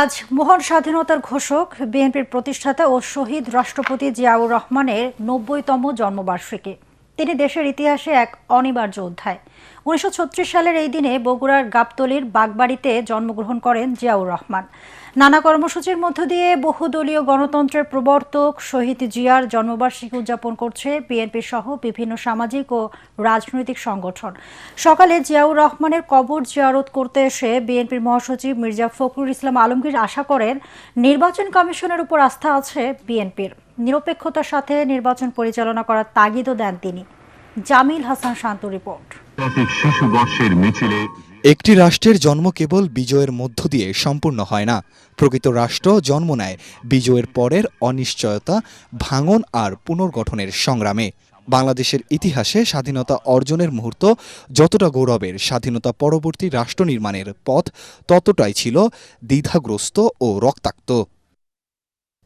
আজ মহান স্বাধীনতার ঘোষক বিএনপির প্রতিষ্ঠাতা ও শহীদ রাষ্ট্রপতি জিয়াউর রহমানের ৯০তম জন্মবার্ষিকী। তিনি দেশের ইতিহাসে এক অনিবার্য অধ্যায়। ১৯৩৬ সালের এই দিনে বগুড়ার গাবতলীর বাগবাড়িতে জন্মগ্রহণ করেন জিয়াউর রহমান। নানা কর্মসূচির মধ্য দিয়ে বহুদলীয় গণতন্ত্রের প্রবর্তক শহীদ জিয়ার জন্মবার্ষিকী উদযাপন করছে বিএনপি সহ বিভিন্ন সামাজিক ও রাজনৈতিক সংগঠন। সকালে জিয়াউর রহমানের কবর জিয়ারত করতে এসে বিএনপির মহাসচিব মির্জা ফখরুল ইসলাম আলমগীর আশা করেন, নির্বাচন কমিশনের উপর আস্থা আছে বিএনপির, নিরপেক্ষতার সাথে নির্বাচন পরিচালনা করার তাগিদও দেন তিনি। জামিল হাসান শান্ত রিপোর্ট। একটি রাষ্ট্রের জন্ম কেবল বিজয়ের মধ্য দিয়ে সম্পূর্ণ হয় না। প্রকৃত রাষ্ট্র জন্ম নেয় বিজয়ের পরের অনিশ্চয়তা, ভাঙন আর পুনর্গঠনের সংগ্রামে। বাংলাদেশের ইতিহাসে স্বাধীনতা অর্জনের মুহূর্ত যতটা গৌরবের, স্বাধীনতা পরবর্তী রাষ্ট্র নির্মাণের পথ ততটাই ছিল দ্বিধাগ্রস্ত ও রক্তাক্ত।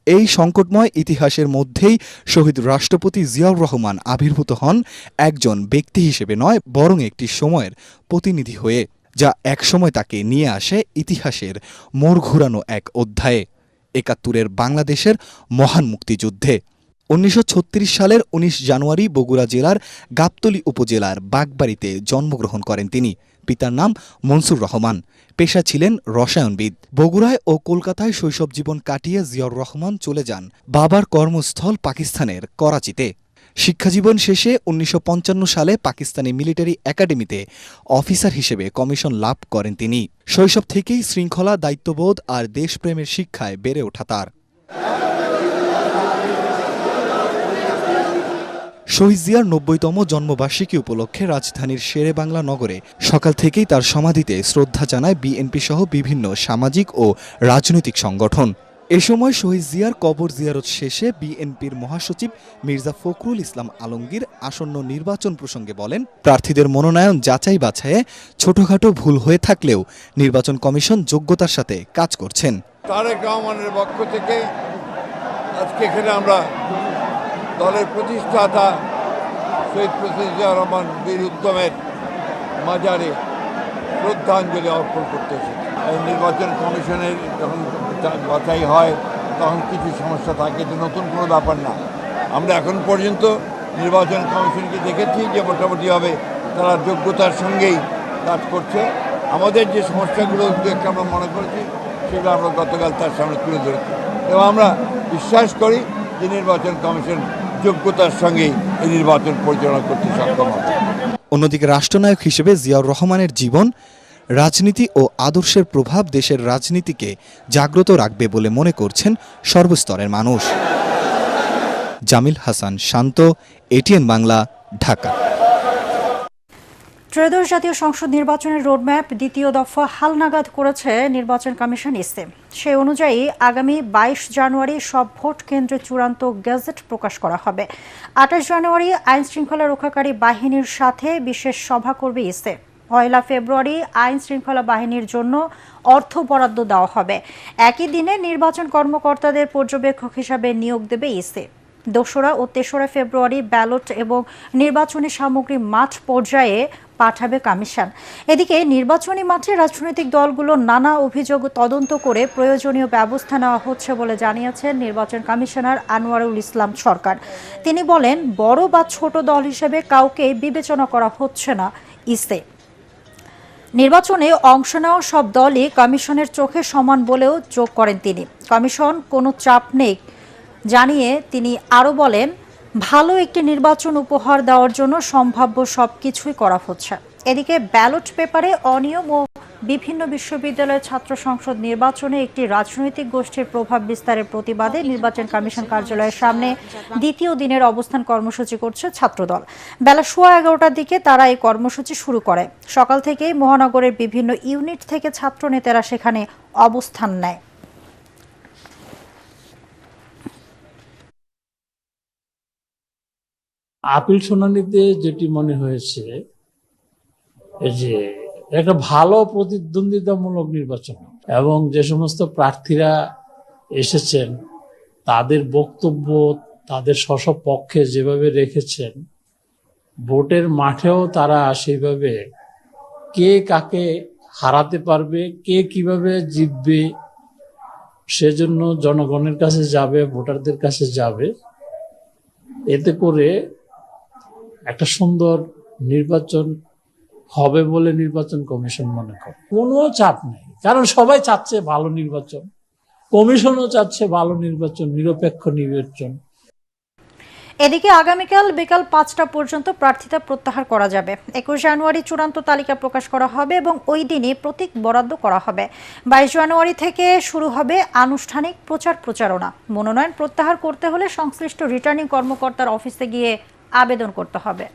এই সংকটময় ইতিহাসের মধ্যেই শহীদ রাষ্ট্রপতি জিয়াউর রহমান আবির্ভূত হন একজন ব্যক্তি হিসেবে নয়, বরং একটি সময়ের প্রতিনিধি হয়ে, যা একসময় তাকে নিয়ে আসে ইতিহাসের মোড় ঘুরানো এক অধ্যায়ে, ৭১-এর বাংলাদেশের মহান মুক্তিযুদ্ধে। ১৯৩৬ সালের ১৯ জানুয়ারি বগুড়া জেলার গাবতলী উপজেলার বাগবাড়িতে জন্মগ্রহণ করেন তিনি। পিতার নাম মনসুর রহমান, পেশা ছিলেন রসায়নবিদ। বগুড়ায় ও কলকাতায় শৈশব জীবন কাটিয়ে জিয়াউর রহমান চলে যান বাবার কর্মস্থল পাকিস্তানের করাচিতে। শিক্ষাজীবন শেষে ১৯৫৫ সালে পাকিস্তানি মিলিটারি একাডেমিতে অফিসার হিসেবে কমিশন লাভ করেন তিনি। শৈশব থেকেই শৃঙ্খলা, দায়িত্ববোধ আর দেশপ্রেমের শিক্ষায় বেড়ে ওঠা তার। শহীদ জিয়ার ৯০তম জন্মবার্ষিকী উপলক্ষে রাজধানীর শেরেবাংলা নগরে সকাল থেকেই তার সমাধিতে শ্রদ্ধা জানায় বিএনপি সহ বিভিন্ন সামাজিক ও রাজনৈতিক সংগঠন। এ সময় শহীদ জিয়ার কবর জিয়ারত শেষে বিএনপির মহাসচিব মির্জা ফখরুল ইসলাম আলমগীর আসন্ন নির্বাচন প্রসঙ্গে বলেন, প্রার্থীদের মনোনয়ন যাচাই বাছাইয়ে ছোটখাটো ভুল হয়ে থাকলেও নির্বাচন কমিশন যোগ্যতার সাথে কাজ করছেন। তারেক রহমানের পক্ষ থেকে আজকে এখানে আমরা দলের প্রতিষ্ঠাতা শহীদ প্রেসিডেন্ট জিয়াউর রহমান বীর উত্তমের মাজারে শ্রদ্ধাঞ্জলি অর্পণ করতে এসেছি। নির্বাচন কমিশনের যখন বাছাই হয় তখন কিছু সমস্যা থাকে, এটা নতুন কোনো ব্যাপার না। আমরা এখন পর্যন্ত নির্বাচন কমিশনকে দেখেছি যে মোটামুটিভাবে তারা যোগ্যতার সঙ্গেই কাজ করছে। আমাদের যে সমস্যাগুলো আমরা মনে করেছি সেগুলো আমরা গতকাল তার সামনে তুলে ধরেছি এবং আমরা বিশ্বাস করি যে নির্বাচন কমিশন যোগ্যতার সঙ্গেই এই নির্বাচন পরিচালনা করতে সক্ষম হবে। অন্যদিকে রাষ্ট্রনায়ক হিসেবে জিয়াউর রহমানের জীবন, রাজনীতি ও আদর্শের প্রভাব দেশের রাজনীতিকে জাগ্রত রাখবে বলে মনে করছেন সর্বস্তরের মানুষ। জামিল হাসান শান্ত, এটিএন বাংলা, ঢাকা। ত্রয়োদশ জাতীয় সংসদ নির্বাচনের রোডম্যাপ দ্বিতীয় দফা হালনাগাদ করেছে নির্বাচন কমিশন ইসি। সেই অনুযায়ী আগামী ২২ জানুয়ারি সব ভোট কেন্দ্রে চূড়ান্ত গেজেট প্রকাশ করা হবে। ২৮ জানুয়ারি আইন শৃঙ্খলা রক্ষাকারী বাহিনীর সাথে বিশেষ সভা করবে ইসি। ১ ফেব্রুয়ারি আইন শৃঙ্খলা বাহিনীর জন্য অর্থ বরাদ্দ দেওয়া হবে। একই দিনে নির্বাচন কর্মকর্তাদের পর্যবেক্ষক হিসাবে নিয়োগ দেবে ইসি। ২রা ও ৩রা ফেব্রুয়ারি ব্যালট এবং নির্বাচনী সামগ্রী মাঠ পর্যায়ে পাঠাবে কমিশন। এদিকে নির্বাচনী মাঠে রাজনৈতিক দলগুলো নানা অভিযোগ তদন্ত করে প্রয়োজনীয় ব্যবস্থা নেওয়া হচ্ছে বলে জানিয়েছেন নির্বাচন কমিশনার আনোয়ারুল ইসলাম সরকার। তিনি বলেন, বড় বা ছোট দল হিসেবে কাউকে বিবেচনা করা হচ্ছে না ইসি। নির্বাচনে অংশ নেওয়া সব দলই কমিশনের চোখে সমান বলেও যোগ করেন তিনি। কমিশন কোনো চাপ নেই জানিয়ে তিনি আরও বলেন, ভালো একটি নির্বাচন উপহার দেওয়ার জন্য সম্ভাব্য সবকিছুই করা হচ্ছে। এদিকে ব্যালট পেপারে অনিয়ম ও বিভিন্ন বিশ্ববিদ্যালয়ের ছাত্র সংসদ নির্বাচনে একটি রাজনৈতিক গোষ্ঠীর প্রভাব বিস্তারের প্রতিবাদে নির্বাচন কমিশন কার্যালয়ের সামনে দ্বিতীয় দিনের অবস্থান কর্মসূচি করছে ছাত্রদল। বেলা 11:15টার দিকে তারা এই কর্মসূচি শুরু করে। সকাল থেকেই মহানগরের বিভিন্ন ইউনিট থেকে ছাত্র নেতারা সেখানে অবস্থান নেয়। আপিল শুনানিতে যেটি মনে হয়েছে যে একটা ভালো প্রতিদ্বন্দ্বিতামূলক নির্বাচন এবং যে সমস্ত প্রার্থীরা এসেছেন তাদের বক্তব্য তাদের স্ব পক্ষে যেভাবে রেখেছেন, ভোটের মাঠেও তারা সেইভাবে কে কাকে হারাতে পারবে, কে কিভাবে জিতবে সেজন্য জনগণের কাছে যাবে, ভোটারদের কাছে যাবে। এতে করে একটা সুন্দর নির্বাচন হবে বলে নির্বাচন কমিশন মনে করে। কোনো চাপ নেই, কারণ সবাই চাচ্ছে ভালো নির্বাচন, কমিশনও চাচ্ছে ভালো নির্বাচন, নিরপেক্ষ নির্বাচন। এদিকে আগামীকাল বিকাল 5টা পর্যন্ত প্রার্থিতা প্রত্যাহার করা যাবে। 21 জানুয়ারি চূড়ান্ত তালিকা প্রকাশ করা হবে এবং ওই দিনই প্রতীক বরাদ্দ করা হবে। 22 জানুয়ারি থেকে শুরু হবে আনুষ্ঠানিক প্রচারণা। মনোনয়ন প্রত্যাহার করতে হলে সংশ্লিষ্ট রিটার্নিং কর্মকর্তার অফিসে গিয়ে আবেদন করতে হবে।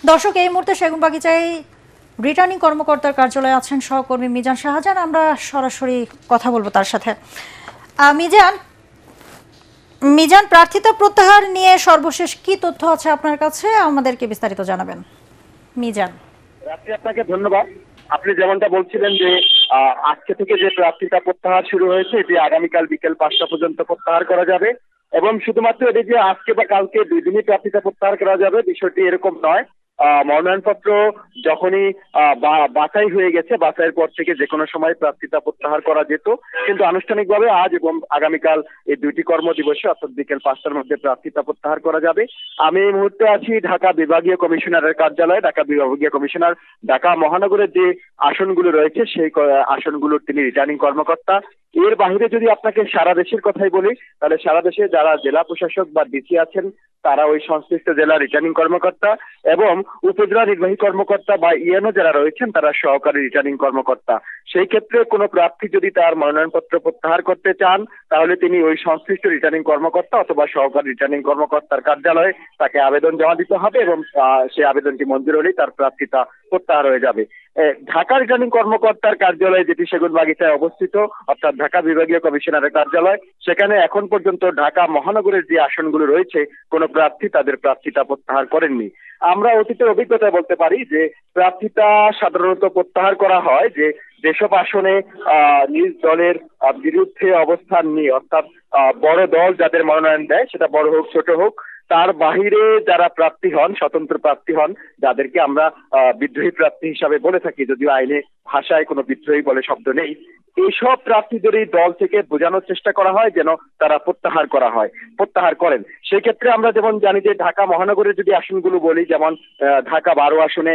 দর্শক, এই মুহূর্তে সেগুনবাগিচায় রিটার্নিং কর্মকর্তার কার্যালয়ে আছেন সহকর্মী মিজান শাহজাহান। আমরা সরাসরি কথা বলবো তার সাথে। মিজান, প্রার্থিতা প্রত্যাহার নিয়ে সর্বশেষ কি তথ্য আছে আপনার কাছে, আমাদেরকে বিস্তারিত জানাবেন। মিজান, আপনাকে ধন্যবাদ। আপনি যেমনটা বলছিলেন যে আজকে থেকে যে প্রার্থিতা প্রত্যাহার শুরু হয়েছে, এটি আগামীকাল বিকেল 5টা পর্যন্ত প্রত্যাহার করা যাবে এবং শুধুমাত্র এটি যে আজকে বা কালকে 2 দিনই প্রার্থিতা প্রত্যাহার করা যাবে বিষয়টি এরকম নয়। মনোনয়নপত্র যখনই বাছাই হয়ে গেছে, বাছাইয়ের পর থেকে যে কোনো সময় প্রার্থিতা প্রত্যাহার করা যেত, কিন্তু আনুষ্ঠানিকভাবে আজ এবং আগামীকাল এই 2টি কর্মদিবসে অর্থাৎ বিকেল 5টার মধ্যে প্রার্থিতা প্রত্যাহার করা যাবে। আমি এই মুহূর্তে আছি ঢাকা বিভাগীয় কমিশনারের কার্যালয়ে। ঢাকা বিভাগীয় কমিশনার ঢাকা মহানগরের যে আসনগুলো রয়েছে সেই আসনগুলোর তিনি রিটার্নিং কর্মকর্তা। এর বাহিরে যদি আপনাকে সারা দেশের কথাই বলি, তাহলে সারা দেশে যারা জেলা প্রশাসক বা ডিসি আছেন তারা ওই সংশ্লিষ্ট জেলা রিটার্নিং কর্মকর্তা এবং উপজেলা নির্বাহী কর্মকর্তা বা ইএনও যারা রয়েছেন তারা সহকারী রিটার্নিং কর্মকর্তা। সেই ক্ষেত্রে কোনো প্রার্থী যদি তার মনোনয়নপত্র প্রত্যাহার করতে চান তাহলে তিনি ওই সংশ্লিষ্ট রিটার্নিং কর্মকর্তা অথবা সহকারী রিটার্নিং কর্মকর্তার কার্যালয়ে তাকে আবেদন জমা দিতে হবে এবং সেই আবেদনটি মঞ্জুর হলেই তার প্রার্থিতা প্রত্যাহার হয়ে যাবে। ঢাকা রিটার্নিং কর্মকর্তার কার্যালয় যেটি সেগুনবাগিচায় অবস্থিত, অর্থাৎ ঢাকা বিভাগীয় কমিশনারের কার্যালয়, সেখানে এখন পর্যন্ত ঢাকা মহানগরের যে আসনগুলো রয়েছে কোনো প্রার্থী তাদের প্রার্থিতা প্রত্যাহার করেননি। আমরা অতীতের অভিজ্ঞতায় বলতে পারি যে প্রার্থিতা সাধারণত প্রত্যাহার করা হয় যে যেসব আসনে নিজ দলের বিরুদ্ধে অবস্থান নিয়ে, অর্থাৎ বড় দল যাদের মনোনয়ন দেয়, সেটা বড় হোক ছোট হোক, তার বাহিরে যারা প্রার্থী হন, স্বতন্ত্র প্রার্থী হন, যাদেরকে আমরা বিদ্রোহী প্রার্থী হিসাবে বলে থাকি, যদিও আইনে ভাষায় কোনো বিদ্রোহী বলে শব্দ নেই, এইসব প্রার্থীদের এই দল থেকে বোঝানোর চেষ্টা করা হয় যেন তারা প্রত্যাহার করেন। সেই ক্ষেত্রে আমরা যেমন জানি যে ঢাকা মহানগরের যদি আসনগুলো বলি, যেমন ঢাকা 12 আসনে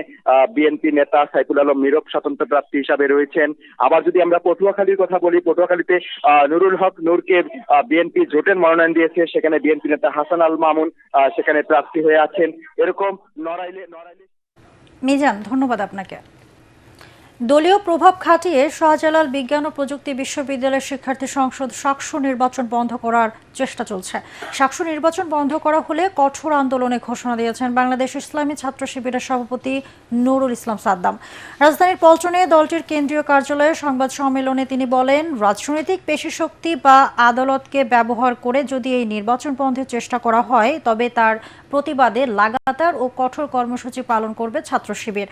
বিএনপি নেতা সাইফুল আলম নীরব স্বতন্ত্র প্রার্থী হিসাবে রয়েছেন। আবার যদি আমরা পটুয়াখালীর কথা বলি, পটুয়াখালীতে নুরুল হক নূরকে বিএনপি জোটের মনোনয়ন দিয়েছে, সেখানে বিএনপি নেতা হাসান আল মামুন সেখানে প্রার্থী হয়ে আছেন। এরকম নড়াইলে মিজান, ধন্যবাদ আপনাকে। দলীয় প্রভাব খাটিয়ে শাহজালাল বিজ্ঞান ও প্রযুক্তি বিশ্ববিদ্যালয়ের শিক্ষার্থী সংসদ সাকসু নির্বাচন বন্ধ করার চেষ্টা চলছে। সাকসু নির্বাচন বন্ধ করা হলে কঠোর আন্দোলনের ঘোষণা দিয়েছেন বাংলাদেশ ইসলামী ছাত্র শিবিরের সভাপতি নুরুল ইসলাম সাদ্দাম। রাজধানীর পল্টনে দলটির কেন্দ্রীয় কার্যালয়ে সংবাদ সম্মেলনে তিনি বলেন, রাজনৈতিক পেশিশক্তি বা আদালতকে ব্যবহার করে যদি এই নির্বাচন বন্ধের চেষ্টা করা হয় তবে তার প্রতিবাদে লাগাতার ও কঠোর কর্মসূচি পালন করবে ছাত্র শিবির।